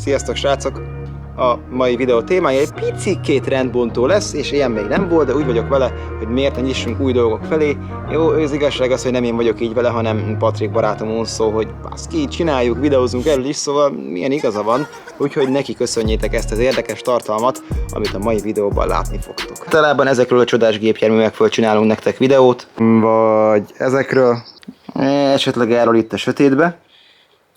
Sziasztok srácok! A mai videó témája egy picikét rendbontó lesz, és ilyen még nem volt, de úgy vagyok vele, hogy miért ne nyissunk új dolgok felé. Jó, az igazság az, hogy nem én vagyok így vele, hanem Patrik barátom szó, hogy baszki, csináljuk, videózunk erről is, szóval milyen igaza van, úgyhogy neki köszönjétek ezt az érdekes tartalmat, amit a mai videóban látni fogtok. Talában ezekről a csodás gépjárművekről csinálunk nektek videót, vagy ezekről, esetleg erről itt a sötétbe,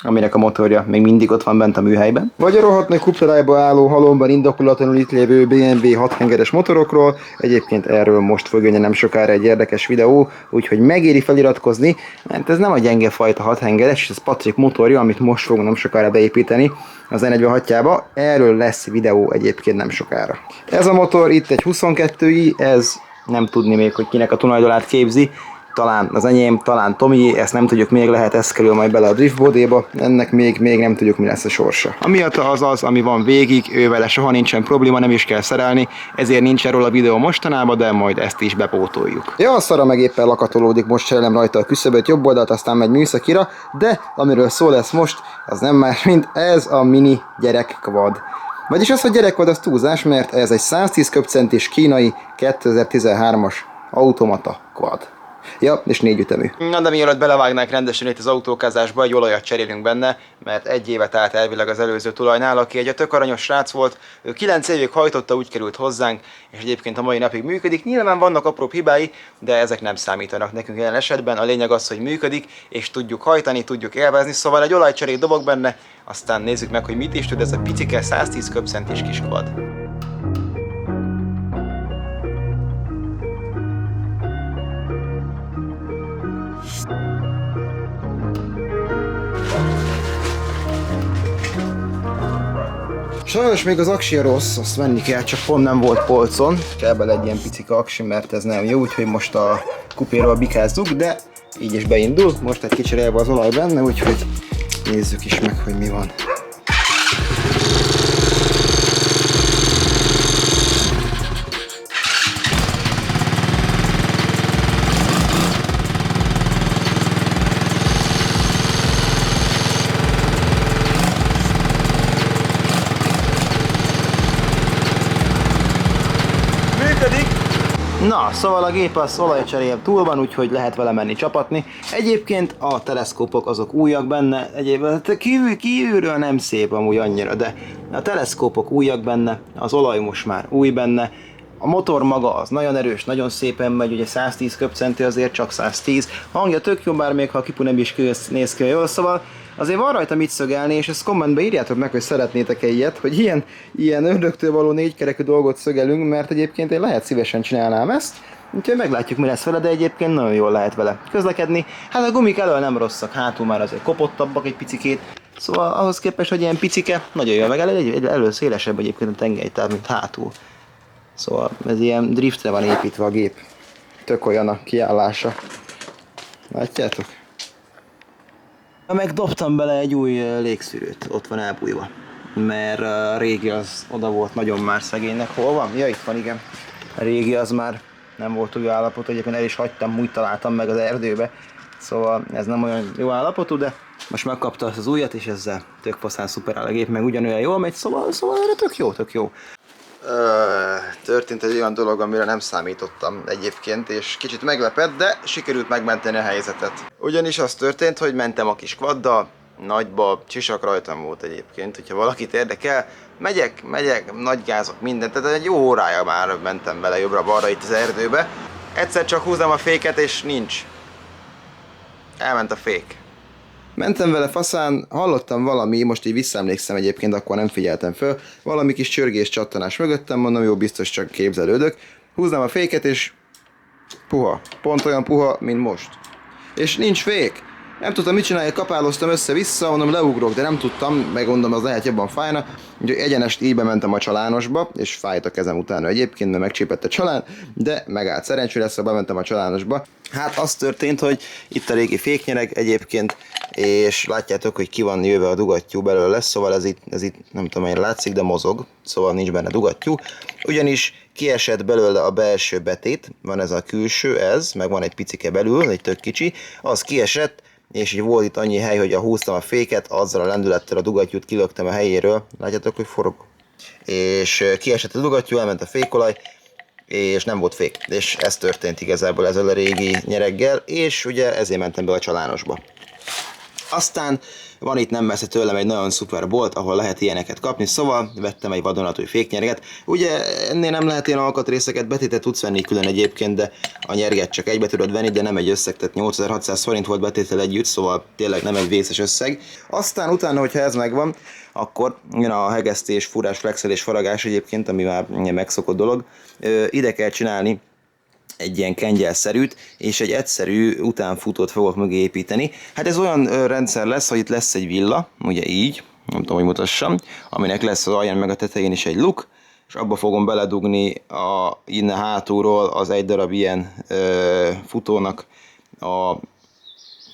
aminek a motorja még mindig ott van bent a műhelyben. Vagy a rohadt nagy kuplerájba álló halomban indokolatlanul itt lévő BMW 6 hengeres motorokról. Egyébként erről most fog jönni nem sokára egy érdekes videó, úgyhogy megéri feliratkozni, mert ez nem a gyenge fajta 6 hengeres, ez Patrik motorja, amit most fogunk nem sokára beépíteni az E46-jába. Erről lesz videó egyébként nem sokára. Ez a motor itt egy 22i, ez nem tudni még, hogy kinek a tulajdonát képzi. Talán az enyém, talán Tomi, ezt nem tudjuk még, lehet ez kerül majd bele a driftbodéba, ennek még nem tudjuk, mi lesz a sorsa. A Miata az, ami van végig, ő vele soha nincsen probléma, nem is kell szerelni, ezért nincs erről a videó mostanában, de majd ezt is bepótoljuk. Ja, a szara meg éppen lakatolódik, most cserélem rajta a küszöböt jobb oldalt, aztán megy műszakira, de amiről szó lesz most, az nem más, mint ez a mini gyerek quad. Vagyis az, hogy gyerek quad, az túlzás, mert ez egy 110 köbcentis kínai 2013-as automata quad. Ja, és 4 ütemű. Na de mielőtt belevágnánk rendesen itt az autókázásba, egy olajat cserélünk benne, mert egy évet állt elvileg az előző tulajnál, aki egy tök aranyos srác volt, ő 9 évig hajtotta, úgy került hozzánk, és egyébként a mai napig működik. Nyilván vannak apróbb hibái, de ezek nem számítanak nekünk jelen esetben. A lényeg az, hogy működik, és tudjuk hajtani, tudjuk élvezni, szóval egy olajcserét dobok benne, aztán nézzük meg, hogy mit is tud ez a picike 110 köbcentis kis quad. Sajnos még az aksia rossz, azt venni kell, csak pont nem volt polcon. Kell bele egy ilyen picike aksi, mert ez nem jó, úgyhogy most a kupéról bikázzuk, de így is beindul. Most egy kicserélve az olaj benne, úgyhogy nézzük is meg, hogy mi van. Na, szóval a gép az olajcserél túl van, úgyhogy lehet vele menni csapatni. Egyébként a teleszkópok azok újak benne, egyébként kívülről nem szép amúgy annyira, de a teleszkópok újak benne, az olaj most már új benne, a motor maga az nagyon erős, nagyon szépen megy, ugye 110 köbcenti, azért csak 110, hangja tök jó, bár még ha a kipu nem is néz ki jól, szóval azért van rajta mit szögelni, és ezt kommentbe írjátok meg, hogy szeretnétek-e ilyet, hogy ilyen ördögtől való négykerekű dolgot szögelünk, mert egyébként én lehet szívesen csinálnám ezt, úgyhogy meglátjuk, mi lesz vele, de egyébként nagyon jól lehet vele közlekedni. Hát a gumik elől nem rosszak, hátul már azért kopottabbak egy picikét, szóval ahhoz képest, hogy ilyen picike, nagyon jól meg elő szélesebb egyébként a tengelytáv, mint hátul. Szóval ez ilyen driftre van építve a gép, tök olyan a kiállása. Látjátok? Megdobtam bele egy új légszűrőt, ott van elbújva, mert a régi az oda volt nagyon már szegénynek. Hol van? Ja, itt van, igen. A régi az már nem volt új állapotú, egyébként el is hagytam, úgy találtam meg az erdőbe, szóval ez nem olyan jó állapotú, de most megkapta az újat, és ezzel tök faszán szuper áll a gép, meg ugyanolyan jól megy, szóval erre tök jó. Történt egy olyan dolog, amire nem számítottam egyébként, és kicsit meglepett, de sikerült megmenteni a helyzetet. Ugyanis az történt, hogy mentem a kis quaddal, nagyba, csisak rajtam volt egyébként, hogyha valakit érdekel, megyek, nagy gázok, mindent, tehát egy jó órája már mentem vele jobbra-balra itt az erdőbe. Egyszer csak húzom a féket, és nincs. Elment a fék. Mentem vele faszán, hallottam valami, most így visszaemlékszem egyébként, akkor nem figyeltem föl, valami kis csörgés csattanás mögöttem, mondom, jó, biztos csak képzelődök. Húznám a féket, és puha, pont olyan puha, mint most. És nincs fék. Nem tudtam mit csinálni, kapáloztam össze-vissza, mondom, leugrok, de nem tudtam, megmondom, az lehet jobban fájna. Úgyhogy egyenest így bementem a csalánosba, és fájt a kezem utána egyébként, mert megcsépett a csalán, de megállt szerencsére, szóval bementem a csalánosba. Hát az történt, hogy itt a régi féknyereg egyébként, és látjátok, hogy ki van jöve a dugattyú belőle, szóval ez itt nem tudom, mennyire látszik, de mozog, szóval nincs benne dugattyú. Ugyanis kiesett belőle a belső betét, van ez a külső, ez, meg van egy picike belül, egy tök kicsi, az kiesett, és így volt itt annyi hely, hogy húztam a féket, azzal a lendülettel a dugattyút kilöktem a helyéről, látjátok, hogy forog. És kiesett a dugattyú, elment a fékolaj, és nem volt fék. És ez történt igazából ezzel a régi nyereggel, és ugye ezért mentem be a csalánosba. Aztán van itt nem messze tőlem egy nagyon szuper bolt, ahol lehet ilyeneket kapni, szóval vettem egy vadonatúj féknyerget. Ugye ennél nem lehet ilyen alkatrészeket, betétet tudsz venni külön egyébként, de a nyerget csak egybe tudod venni, de nem egy összeg, tehát 8600 forint volt betétel együtt, szóval tényleg nem egy vészes összeg. Aztán utána, hogyha ez megvan, akkor jön a hegesztés, fúrás, flexelés, faragás egyébként, ami már megszokott dolog. Ide kell csinálni egy ilyen kengyelszerűt, és egy egyszerű utánfutót fogok mögé építeni. Hát ez olyan rendszer lesz, hogy itt lesz egy villa, ugye így, nem tudom, hogy mutassam, aminek lesz az alján meg a tetején is egy luk, és abba fogom beledugni innen hátulról az egy darab ilyen futónak a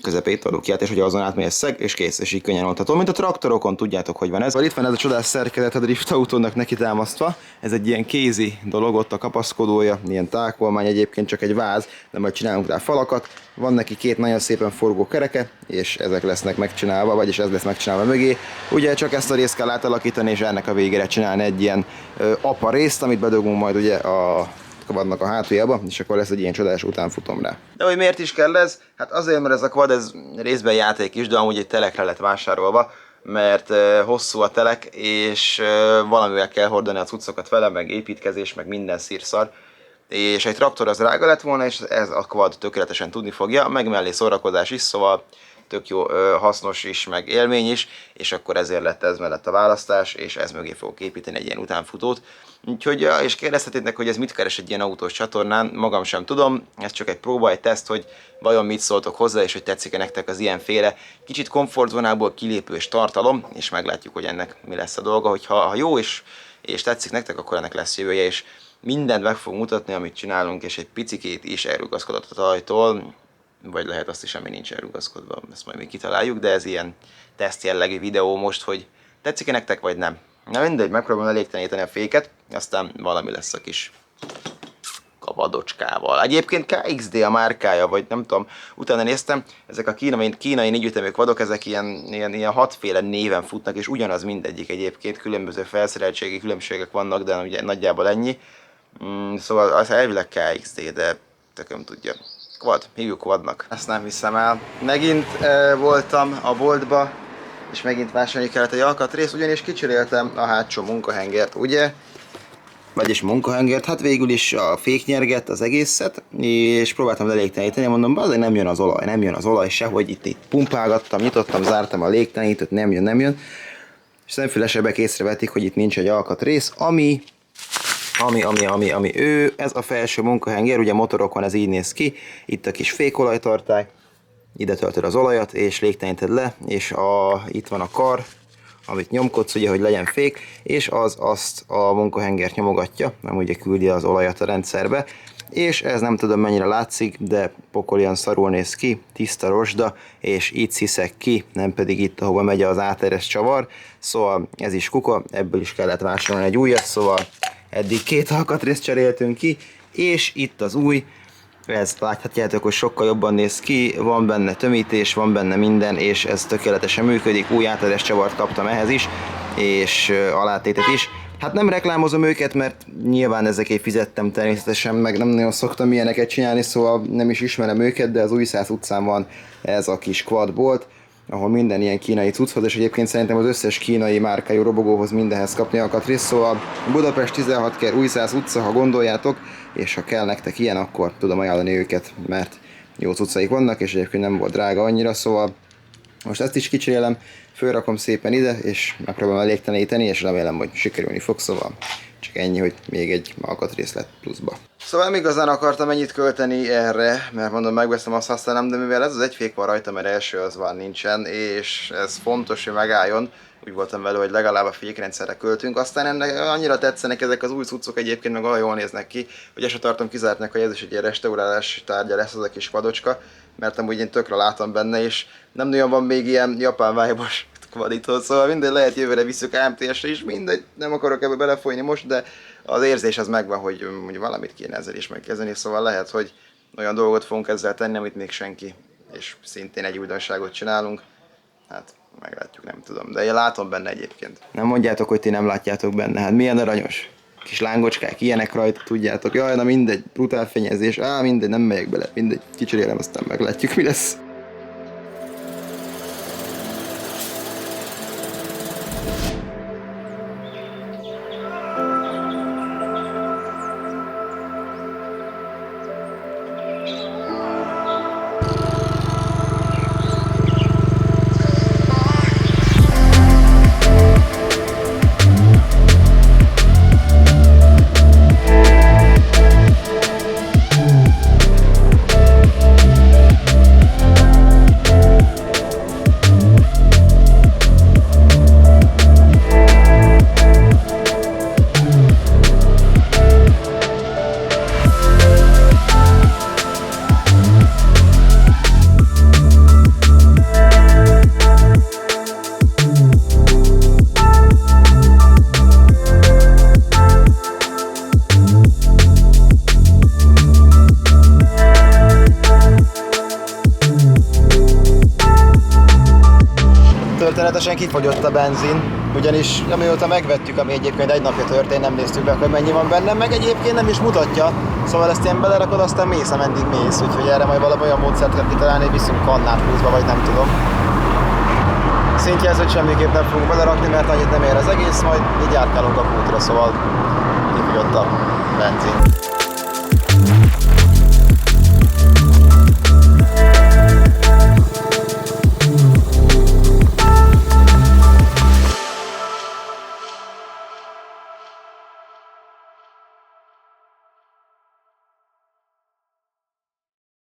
közepét, a lukját, és ugye azon átmegy egy szeg, és kész, és így könnyen oldható. Mint a traktorokon, tudjátok, hogy van ez. Itt van ez a csodás szerkezet a drift autónak neki támasztva. Ez egy ilyen kézi dolog, ott a kapaszkodója, ilyen tákolmány, egyébként csak egy váz, de majd csinálunk rá falakat. Van neki két nagyon szépen forgó kereke, és ezek lesznek megcsinálva, vagyis ez lesz megcsinálva mögé. Ugye csak ezt a részt kell átalakítani, és ennek a végére csinálni egy ilyen apa részt, amit bedugunk majd ugye a vadnak a hátuljába, és akkor lesz egy ilyen csodás utánfutom rá. De hogy miért is kell ez? Hát azért, mert ez a quad, ez részben játék is, de amúgy egy telekre lett vásárolva, mert hosszú a telek, és valamivel kell hordani a cuccokat vele, meg építkezés, meg minden szírszar. És egy traktor az drága lett volna, és ez a quad tökéletesen tudni fogja, meg mellé szórakozás is, szóval tök jó, hasznos is, meg élmény is, és akkor ezért lett ez mellett a választás, és ez mögé fogok építeni egy ilyen utánfutót. Úgyhogy, és kérdezhetétek, hogy ez mit keres egy ilyen autós csatornán, magam sem tudom, ez csak egy próba, egy teszt, hogy vajon mit szóltok hozzá, és hogy tetszik-e nektek az ilyenféle kicsit komfortzónából kilépős tartalom, és meglátjuk, hogy ennek mi lesz a dolga, hogyha jó és tetszik nektek, akkor ennek lesz jövője, és mindent meg fog mutatni, amit csinálunk, és egy picikét is elrugaszkodott a talajtól, vagy lehet azt is, ami nincs elrugaszkodva, ezt majd még kitaláljuk, de ez ilyen teszt jellegű videó most, hogy tetszik-e nektek, vagy nem. Na mindegy, megpróbálom elégteleníteni a féket, aztán valami lesz a kis kavadocskával. Egyébként KXD a márkája, vagy nem tudom, utána néztem, ezek a kínai négyütemű vadok, ezek ilyen hatféle néven futnak, és ugyanaz mindegyik egyébként, különböző felszereltségi különbségek vannak, de ugye nagyjából ennyi. Szóval az elvileg KXD, de tököm tudja. Quad, hívjuk Quadnak. Ezt nem hiszem el. Megint voltam a boltba, és megint vásárolni kellett egy alkatrészt, ugyanis kicseréltem a hátsó munkahengert, ugye? Vagyis munkahengert, hát végül is a féknyerget, az egészet, és próbáltam elégteleníteni, mondom, azért nem jön az olaj se, hogy itt pumpálgattam, nyitottam, zártam a légtelenítőt, nem jön. És szemfülesebbek észrevetik, hogy itt nincs egy alkatrész, ami ez a felső munkahenger, ugye motorokon ez így néz ki, itt a kis fékolajtartály, ide töltöd az olajat, és légteleníted le, és itt van a kar, amit nyomkodsz, ugye, hogy legyen fék, és azt a munkahengert nyomogatja, nem ugye küldi az olajat a rendszerbe, és ez nem tudom mennyire látszik, de pokolian szarul néz ki, tiszta rozsda, és itt sziszeg ki, nem pedig itt, ahova megy az áteres csavar, szóval ez is kuka, ebből is kellett vásárolni egy újat, szóval eddig 2 alkatrészt cseréltünk ki, és itt az új, ez láthatjátok, hogy sokkal jobban néz ki, van benne tömítés, van benne minden, és ez tökéletesen működik, új áteres csavart kaptam ehhez is, és alátétet is. Hát nem reklámozom őket, mert nyilván ezekért fizettem természetesen, meg nem nagyon szoktam ilyeneket csinálni, szóval nem is ismerem őket, de az Újszász utcán van ez a kis quad bolt, ahol minden ilyen kínai cucchoz, és egyébként szerintem az összes kínai márkájú robogóhoz mindenhez kapni alkatrészt, szóval Budapest 16 ker Újszász utca, ha gondoljátok, és ha kell nektek ilyen, akkor tudom ajánlani őket, mert jó cuccaik vannak, és egyébként nem volt drága annyira, szóval most ezt is kicserélem, fölrakom szépen ide, és megpróbálom elégteleníteni, és remélem, hogy sikerülni fog, szóval csak ennyi, hogy még egy alkatrész lett pluszba. Szóval nem igazán akartam ennyit költeni erre, mert mondom, megveszem, azt használom, de mivel ez az egy fék van rajta, mert első az van nincsen, és ez fontos, hogy megálljon, úgy voltam vele, hogy legalább a fékrendszerre költünk, aztán ennek annyira tetszenek ezek az új cuccok egyébként, meg olyan jól néznek ki, hogy ezt tartom kizártnak, hogy ez is egy ilyen restaurálás tárgya lesz az a kis vadocska, mert amúgy én tökre látom benne, és nem nagyon van még ilyen japán vibe-os kvaditól, szóval mindegy, lehet jövőre visszük AMTS-re is, mindegy, nem akarok ebbe belefolyni most, de az érzés az megvan, hogy valamit kéne ezzel is megkezdeni, szóval lehet, hogy olyan dolgot fogunk ezzel tenni, amit még senki és szintén egy újdonságot csinálunk. Hát meglátjuk, nem tudom, de én látom benne egyébként. Nem mondjátok, hogy ti nem látjátok benne, hát milyen aranyos. Kis lángocskák, ilyenek rajta, tudjátok. Jaj, na mindegy, brutál fényezés, mindegy, nem megyek bele, mindegy, kicserélem, aztán meglátjuk, mi lesz. Történetesen kifogyott a benzin, ugyanis amióta megvettük, ami egyébként egy napja történt, nem néztük be, hogy mennyi van benne, meg egyébként nem is mutatja, szóval ezt ilyen belerakod, aztán mész, ameddig mész, úgyhogy erre majd valami olyan módszert kell kitalálni, hogy viszünk kannát húzva, vagy nem tudom. Szintje ez, hogy semmiképp nem fogunk belerakni, mert annyit nem ér az egész, majd így járkálunk a kútra, szóval kifogyott a